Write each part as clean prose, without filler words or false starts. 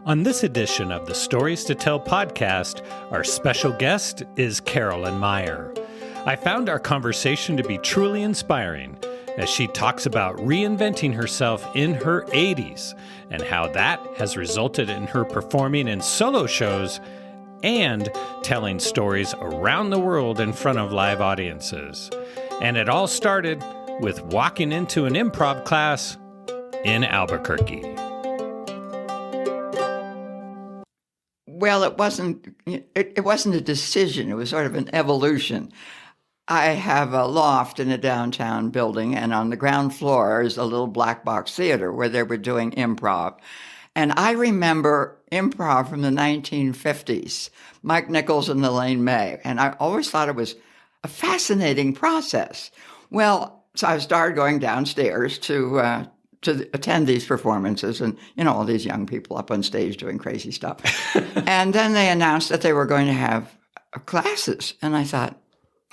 On this edition of the Stories to Tell podcast, our special guest is Carolyn Meyer. I found our conversation to be truly inspiring as she talks about reinventing herself in her 80s and how that has resulted in her performing in solo shows and telling stories around the world in front of live audiences. And it all started with walking into an improv class in Albuquerque. Well, it wasn't a decision. It was sort of an evolution. I have a loft in a downtown building, and on the ground floor is a little black box theater where they were doing improv. And I remember improv from the 1950s, Mike Nichols and Elaine May, and I always thought it was a fascinating process. Well, so I started going downstairs to attend these performances, and all these young people up on stage doing crazy stuff. And then they announced that they were going to have classes, and I thought,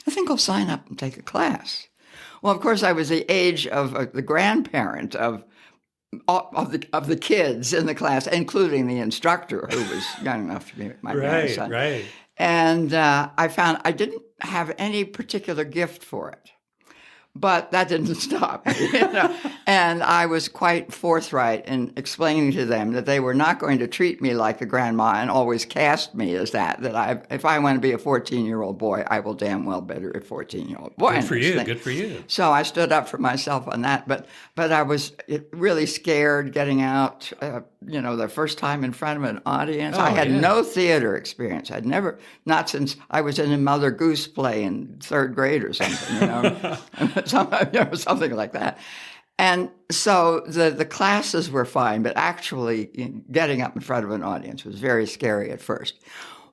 I think I'll sign up and take a class. Well, of course, I was the age of the grandparent of the kids in the class, including the instructor, who was young enough to be my grandson. Right. And I found I didn't have any particular gift for it. But that didn't stop me. And I was quite forthright in explaining to them that they were not going to treat me like the grandma and always cast me as that if I want to be a 14-year-old boy, I will damn well better a 14-year-old boy. Good for you. So I stood up for myself on that. But I was really scared getting out, the first time in front of an audience. I had no theater experience. I'd never, not since I was in a Mother Goose play in third grade or something, something like that. And so the classes were fine, but actually getting up in front of an audience was very scary at first.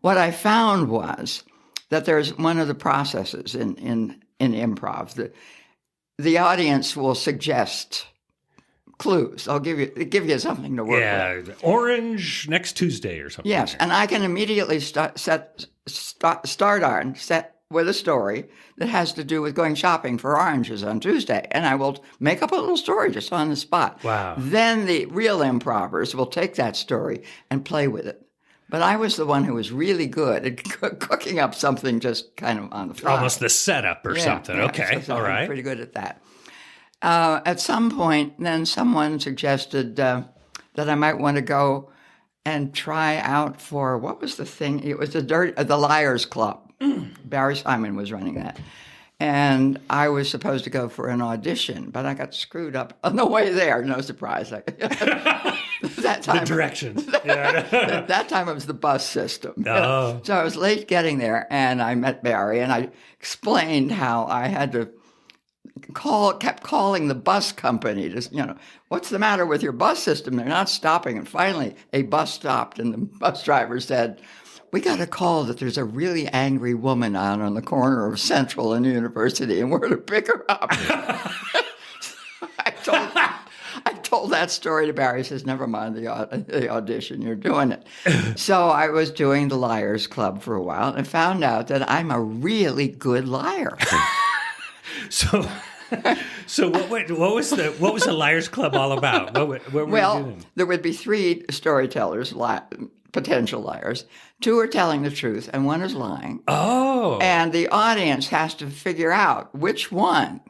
What I found was that there's one of the processes in improv. The audience will suggest clues. I'll give you something to work with. Yeah, orange next Tuesday or something. Yes, and I can immediately start with a story that has to do with going shopping for oranges on Tuesday. And I will make up a little story just on the spot. Wow. Then the real improvers will take that story and play with it. But I was the one who was really good at cooking up something just kind of on the fly. Almost the setup or something. Yeah, okay, so all right. I'm pretty good at that. At some point, then someone suggested that I might want to go and try out for, what was the thing? It was the Liars Club. Barry Simon was running that. And I was supposed to go for an audition, but I got screwed up on the way there. No surprise. That time, the directions. That time it was the bus system. Oh. So I was late getting there, and I met Barry, and I explained how I had to kept calling the bus company to, what's the matter with your bus system? They're not stopping. And finally, a bus stopped, and the bus driver said, we got a call that there's a really angry woman out on the corner of Central and University, and we're to pick her up. I told that story to Barry. He says, never mind the audition, you're doing it. So I was doing the Liars Club for a while and found out that I'm a really good liar. So what was the Liars Club all about? What were you doing? There would be three storytellers, potential liars. Two are telling the truth, and one is lying. Oh. And the audience has to figure out which one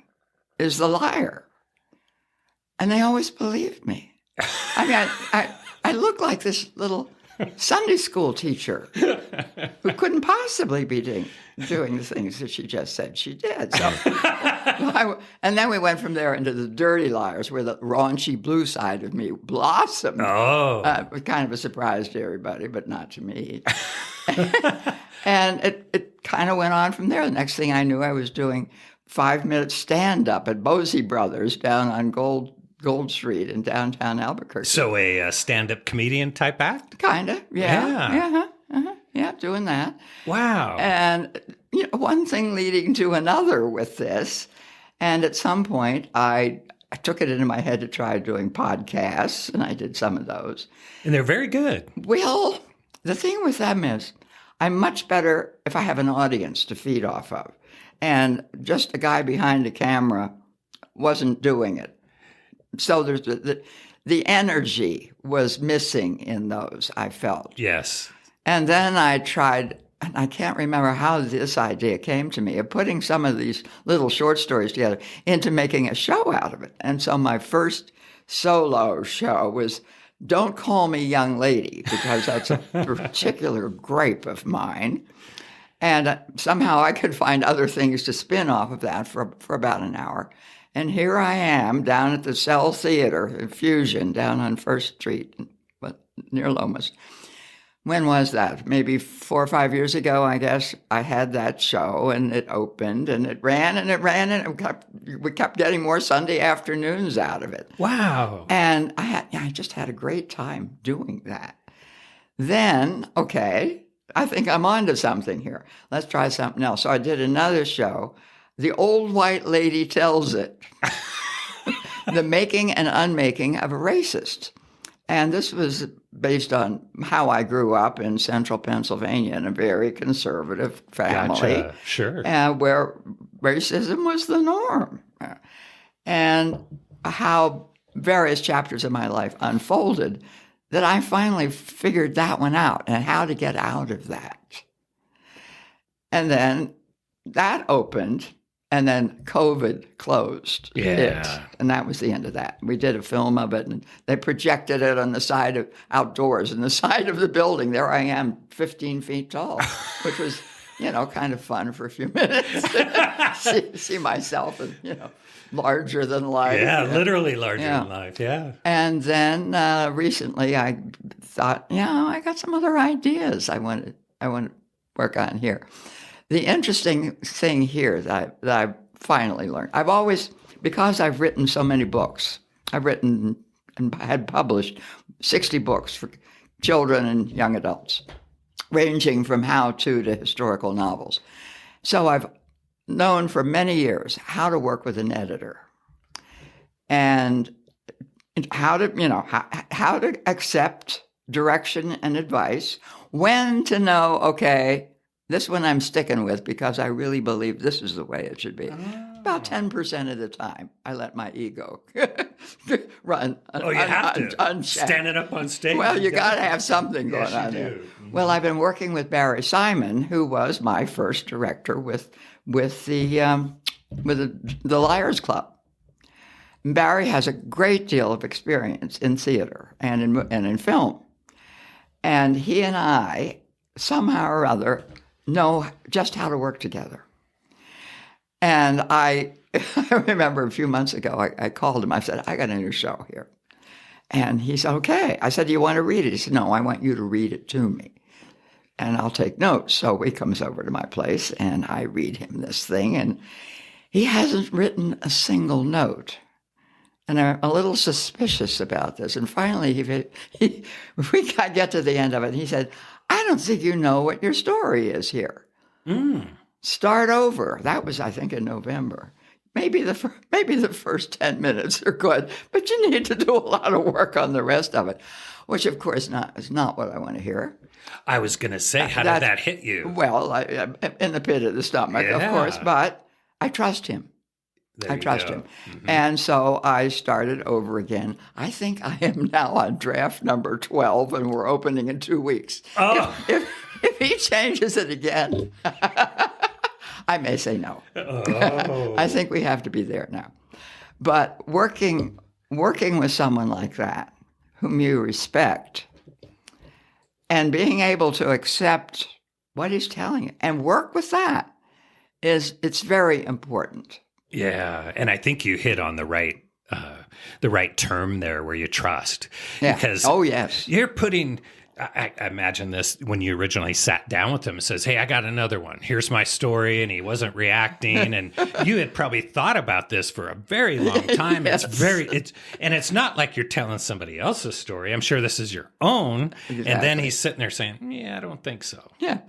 is the liar. And they always believed me. I mean, I look like this little Sunday school teacher who couldn't possibly be doing the things that she just said she did. So, and then we went from there into the dirty liars, where the raunchy blue side of me blossomed. Oh, it was kind of a surprise to everybody, but not to me. And it kind of went on from there. The next thing I knew, I was doing 5-minute stand-up at Bosey Brothers down on Gold Street in downtown Albuquerque. So a stand-up comedian type act? Kind of, yeah. Yeah, doing that. Wow. And one thing leading to another with this. And at some point, I took it into my head to try doing podcasts, and I did some of those. And they're very good. Well, the thing with them is I'm much better if I have an audience to feed off of. And just a guy behind the camera wasn't doing it. So there's the energy was missing in those, I felt. Yes. And then I tried, and I can't remember how this idea came to me, of putting some of these little short stories together into making a show out of it. And so my first solo show was Don't Call Me Young Lady, because that's a particular gripe of mine. And somehow I could find other things to spin off of that for about an hour. And here I am down at the Cell Theater in Fusion down on First Street, near Lomas. When was that? Maybe 4 or 5 years ago, I guess. I had that show, and it opened, and it ran, and it ran, and we kept getting more Sunday afternoons out of it. Wow. And I just had a great time doing that. Then, okay, I think I'm onto something here. Let's try something else. So I did another show, The Old White Lady Tells It, The Making and Unmaking of a Racist. And this was based on how I grew up in central Pennsylvania in a very conservative family. Gotcha. Sure. Where racism was the norm. And how various chapters of my life unfolded, that I finally figured that one out and how to get out of that. And then that opened, and then COVID closed it. And that was the end of that. We did a film of it, and they projected it on the side of outdoors, in the side of the building. There I am, 15 feet tall, which was, kind of fun for a few minutes. see myself, and, larger than life. Yeah, literally larger than life. Yeah. And then recently I thought, I got some other ideas I want to work on here. The interesting thing here that I finally learned, I've always, because I've written so many books, I've written and had published 60 books for children and young adults, ranging from how-to to historical novels. So I've known for many years how to work with an editor and how to accept direction and advice, when to know, okay, this one I'm sticking with because I really believe this is the way it should be. About 10% of the time, I let my ego run. You have to. Unchecked. Standing up on stage. Well, you got to have something going on there. Mm-hmm. Well, I've been working with Barry Simon, who was my first director with the Liars Club. Barry has a great deal of experience in theater and in film. And he and I, somehow or other, know just how to work together. And I remember a few months ago, I called him. I said, I got a new show here. And he said, okay. I said, do you want to read it? He said, no, I want you to read it to me. And I'll take notes. So he comes over to my place, and I read him this thing. And he hasn't written a single note. And I'm a little suspicious about this. And finally, we get to the end of it, and he said, I don't think you know what your story is here. Start over. That was, I think, in November. Maybe the first 10 minutes are good, but you need to do a lot of work on the rest of it, which, of course, is not what I want to hear. I was going to say, how did that hit you? Well, in the pit of the stomach, of course, but I trust him. I trust him. Mm-hmm. And so I started over again. I think I am now on draft number 12, and we're opening in 2 weeks. Oh. If he changes it again, I may say no. Oh. I think we have to be there now. But working with someone like that, whom you respect, and being able to accept what he's telling you and work with that, it's very important. Yeah, and I think you hit on the right term there, where you trust. Yeah. Because yes, you're putting. I imagine this when you originally sat down with him and says, "Hey, I got another one. Here's my story," and he wasn't reacting, and you had probably thought about this for a very long time. Yes. It's not like you're telling somebody else's story. I'm sure this is your own. Exactly. And then he's sitting there saying, "Yeah, I don't think so." Yeah.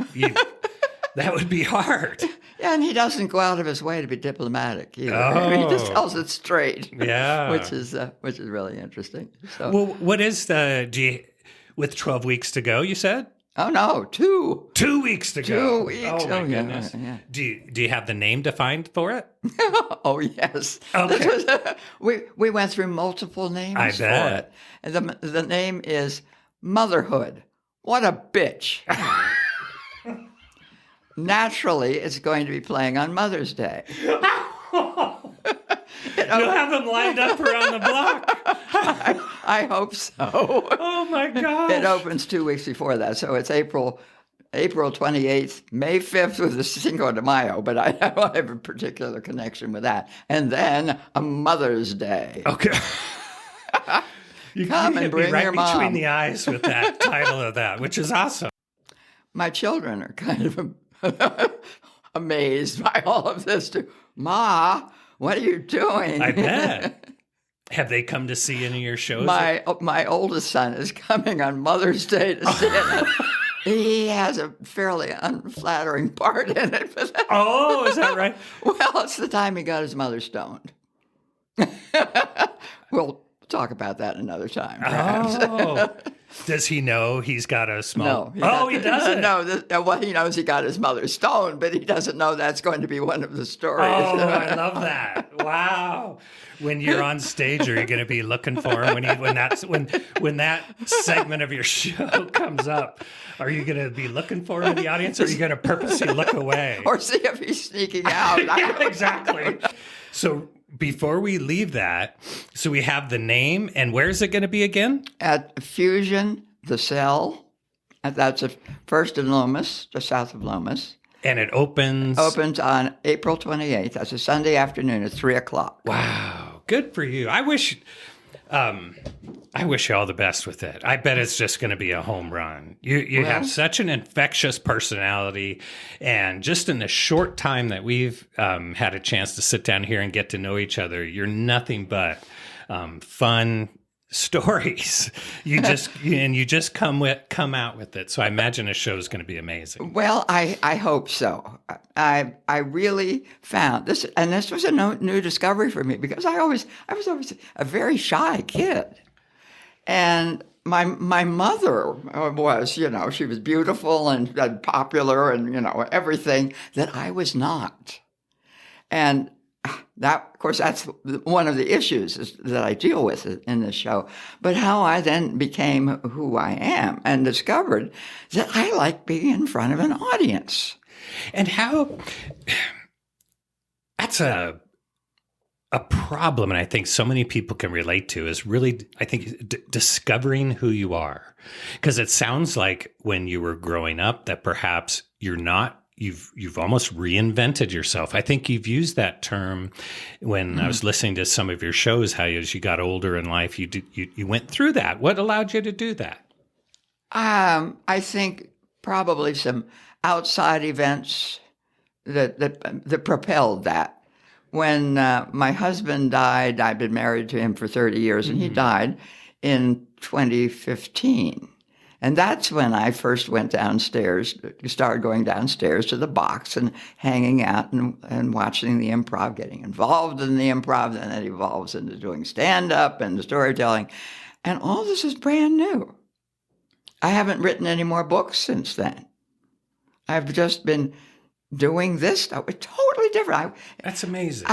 That would be hard. Yeah, and he doesn't go out of his way to be diplomatic either. Oh. He just tells it straight. Yeah, which is really interesting. So, well, what is with 12 weeks to go? You said Oh, no, 2. 2 weeks to go. 2 weeks. Oh, my yeah, goodness. yeah. Do you have the name defined for it? Oh, yes. Okay. We went through multiple names I for bet. it. And the name is Motherhood. What a bitch. Naturally, it's going to be playing on Mother's Day. You'll have them lined up around the block. I hope so. Oh, my gosh. It opens 2 weeks before that, so it's April 28th, May 5th with the Cinco de Mayo, but I don't have a particular connection with that. And then a Mother's Day. Okay. You Come and hit me bring right your mom. between the eyes with that title of that, which is awesome. My children are kind of amazed by all of this too. Ma, what are you doing? I bet. Have they come to see any of your shows? My oldest son is coming on Mother's Day to see it. He has a fairly unflattering part in it. Oh, is that right? Well, it's the time he got his mother stoned. We'll talk about that another time, perhaps. Oh. Does he know he's got a small... No. He doesn't? No, well, he knows he got his mother stoned, but he doesn't know that's going to be one of the stories. Oh, I love that. Wow. When you're on stage, are you going to be looking for him when that segment of your show comes up? Are you going to be looking for him in the audience, or are you going to purposely look away? Or see if he's sneaking out. Yeah, exactly. So before we leave that, so we have the name, and where's it going to be again? At Fusion, the Cell. That's first in Lomas, just south of Lomas. And it opens on April 28th. That's a Sunday afternoon at 3 o'clock. Wow. Good for you. I wish you all the best with it. I bet it's just going to be a home run. You have such an infectious personality, and just in the short time that we've had a chance to sit down here and get to know each other, you're nothing but fun stories. You just come out with it. So I imagine a show is going to be amazing. Well, I hope so. I really found this, and this was a new discovery for me, because I was always a very shy kid, and my mother was, she was beautiful and popular and everything that I was not, and that, of course, that's one of the issues that I deal with in this show. But how I then became who I am and discovered that I like being in front of an audience. And how that's a problem, and I think so many people can relate to, is really, I think, discovering who you are. Because it sounds like when you were growing up that perhaps you're not. You've almost reinvented yourself. I think you've used that term when I was listening to some of your shows, how as you got older in life, you went through that. What allowed you to do that? I think probably some outside events that propelled that. When my husband died, I'd been married to him for 30 years, and he died in 2015. And that's when I first went downstairs, started going downstairs to the box and hanging out and watching the improv, getting involved in the improv, and that evolves into doing stand-up and storytelling. And all this is brand new. I haven't written any more books since then. I've just been doing this stuff. It's totally different. That's amazing.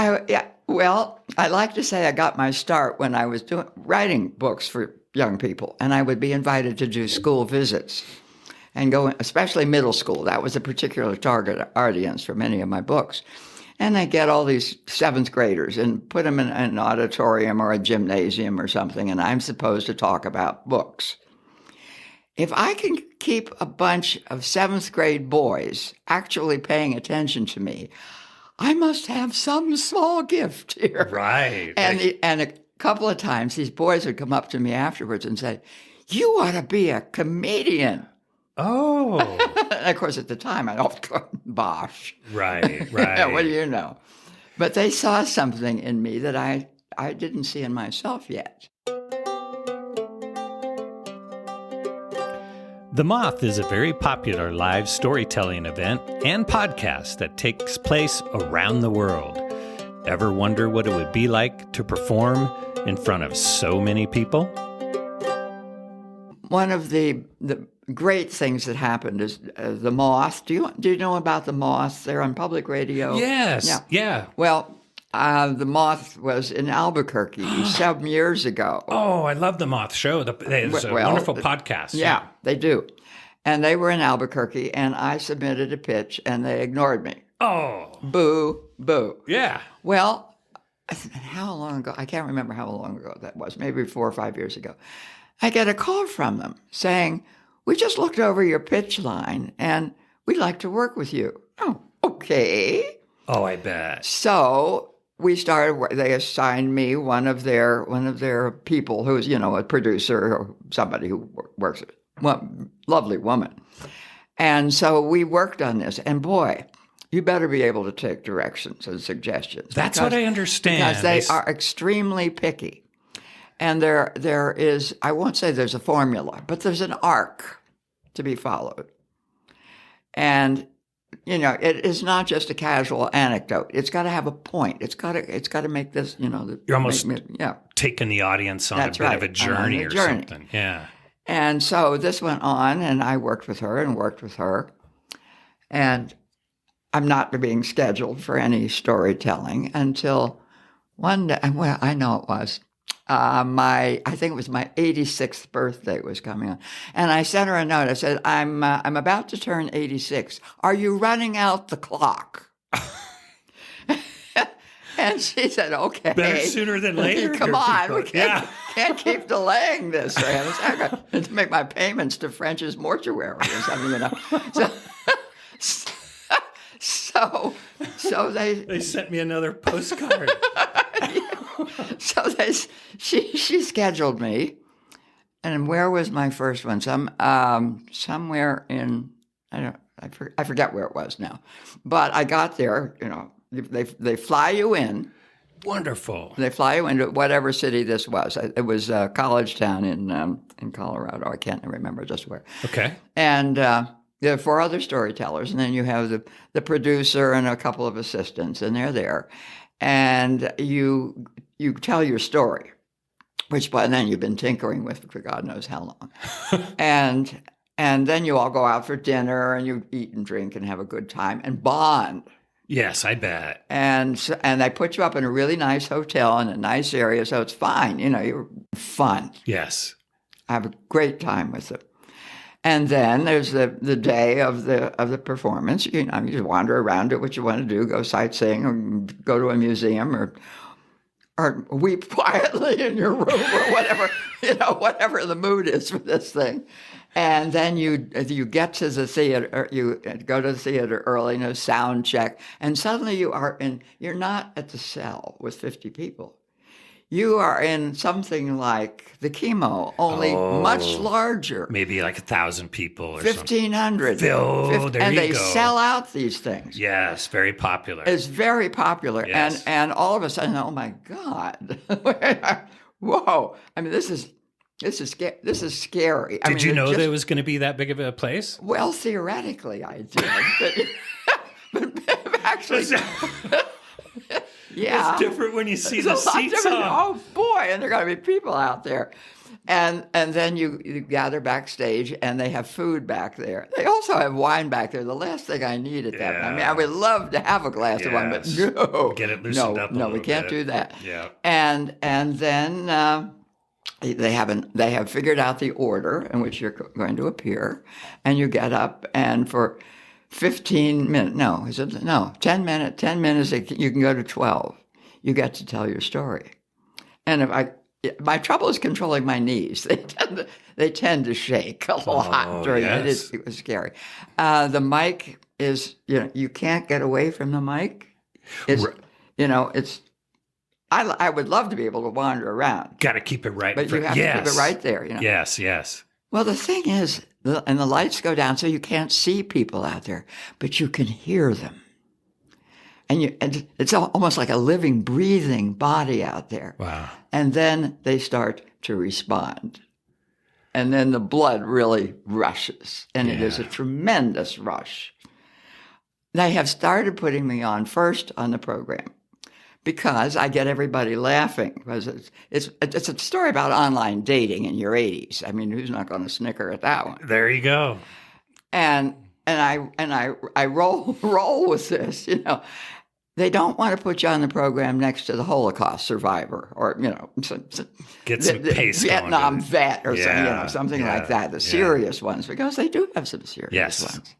Well, I like to say I got my start when I was writing books for young people, and I would be invited to do school visits and go, especially middle school. That was a particular target audience for many of my books. And I get all these seventh graders and put them in an auditorium or a gymnasium or something, and I'm supposed to talk about books. If I can keep a bunch of seventh grade boys actually paying attention to me, I must have some small gift here. Right. And a couple of times, these boys would come up to me afterwards and say, "You ought to be a comedian." Oh. And of course, at the time, I thought, bosh. Right. What do you know? But they saw something in me that I didn't see in myself yet. The Moth is a very popular live storytelling event and podcast that takes place around the world. Ever wonder what it would be like to perform in front of so many people? one of the great things that happened is the Moths. Do you know about the Moths? They're on public radio. Yes. Yeah. Well, the Moth was in Albuquerque some years ago. Oh, I love the Moth show. It's a wonderful podcast. Yeah, they do. And they were in Albuquerque, and I submitted a pitch, and they ignored me. Oh. Boo, boo. Yeah. Well, how long ago? I can't remember how long ago that was. Maybe 4 or 5 years ago. I get a call from them saying, "We just looked over your pitch line, and we'd like to work with you." Oh, okay. Oh, I bet. So we started. They assigned me one of their people who's a producer or somebody who works. Well, lovely woman. And so we worked on this. And boy, you better be able to take directions and suggestions. That's what I understand. Because they are extremely picky. And there is, I won't say there's a formula, but there's an arc to be followed. And, it is not just a casual anecdote. It's got to have a point. It's got to make this, You're almost taking the audience on a bit of a journey or something. Yeah. And so this went on, and I worked with her. And I'm not being scheduled for any storytelling until one day, well, I know it was, I think it was my 86th birthday was coming on. And I sent her a note. I said, I'm about to turn 86. Are you running out the clock? And she said, okay. Better sooner than later. Come on. We can't keep delaying this. I got to make my payments to French's mortuary or something, So they sent me another postcard. So she scheduled me. And where was my first one? Somewhere in, I forget where it was now. But I got there, They fly you in. Wonderful. They fly you into whatever city this was. It was a college town in Colorado. I can't remember just where. Okay. And there are 4 other storytellers, and then you have the producer and a couple of assistants, and they're there. And you tell your story, which by then you've been tinkering with for God knows how long. and then you all go out for dinner, and you eat and drink and have a good time and bond. Yes, I bet. And they put you up in a really nice hotel in a nice area, so it's fine. You're fun. Yes. I have a great time with them. And then there's the day of the performance. You just wander around, do what you want to do, go sightseeing, or go to a museum, or weep quietly in your room, or whatever whatever the mood is for this thing. And then you get to the theater, or you go to the theater early, sound check, and suddenly you're not at the cell with 50 people. You are in something like the chemo, only much larger. Maybe like 1,000 people or 1,500. And they sell out these things. Yes, very popular. It's very popular. Yes. And all of a sudden, oh my God. Whoa. I mean, this is scary. Did you know that it was going to be that big of a place? Well, theoretically, I did. but actually... Yeah. It's different when you see the seats on. Oh, boy, and there are going to be people out there. And then you gather backstage, and they have food back there. They also have wine back there. The last thing I need at that. I mean, I would love to have a glass of wine, but no. Get it loosened up a little we can't do that. Yeah. And then they have figured out the order in which you're going to appear, and you get up, and for 10 minutes, you can go to 12. You get to tell your story. And my trouble is controlling my knees. They tend to shake a lot during it. It was scary. The mic is, you can't get away from the mic. I would love to be able to wander around. Got to keep it right. But you have to keep it right there. Yes, yes. Well, the thing is, and the lights go down, so you can't see people out there, but you can hear them. And it's almost like a living, breathing body out there. Wow. And then they start to respond. And then the blood really rushes. And it is a tremendous rush. They have started putting me on first on the program. because I get everybody laughing. Because it's a story about online dating in your 80s. I mean, who's not going to snicker at that one? There you go. And I roll with this, you know. They don't want to put you on the program next to the Holocaust survivor or, you know, Get some pace Vietnam vet or Yeah, something like that, the serious ones, because they do have some serious ones.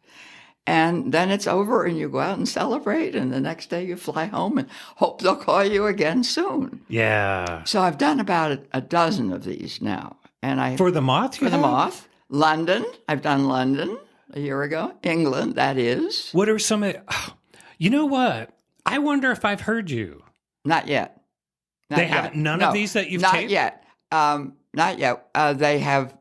And then it's over and you go out and celebrate, and the next day you fly home and hope they'll call you again soon. Yeah. So I've done about a dozen of these now. And For the Moth? For the Moth. London. I've done London a year ago. England, that is. What are some of... You know what? I wonder if I've heard you. Not yet. They haven't. None of these that you've not taped? Yet. Not yet. They have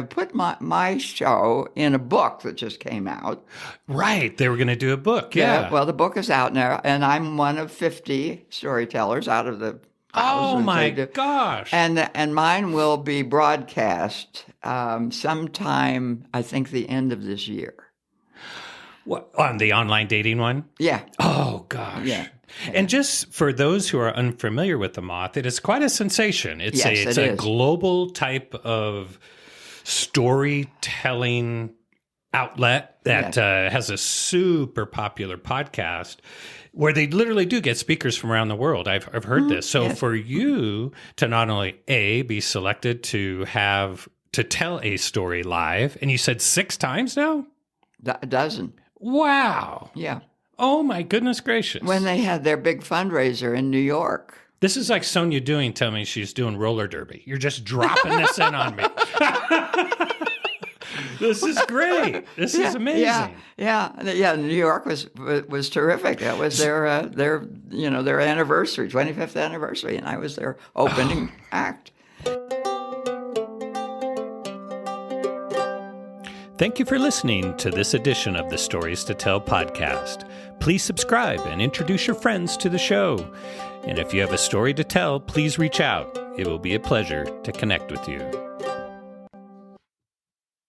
put my show in a book that just came out. Right. They were going to do a book. Yeah. Well, the book is out now, and I'm one of 50 storytellers out of the. Oh my gosh! And mine will be broadcast sometime. I think the end of this year. What, on the online dating one? Yeah. Oh, gosh. Yeah. And just for those who are unfamiliar with the Moth, it is quite a sensation. It's a global type of storytelling outlet that has a super popular podcast where they literally do get speakers from around the world. I've heard this. So for you to not only be selected to tell a story live, and you said 6 times now? A dozen. Wow. Yeah. Oh, my goodness gracious. When they had their big fundraiser in New York. This is like Sonia Dewing telling me she's doing roller derby. You're just dropping this in on me. This is great. This is amazing. Yeah. New York was terrific. That was their anniversary, 25th anniversary, and I was their opening act. Thank you for listening to this edition of the Stories to Tell podcast. Please subscribe and introduce your friends to the show. And if you have a story to tell, please reach out. It will be a pleasure to connect with you.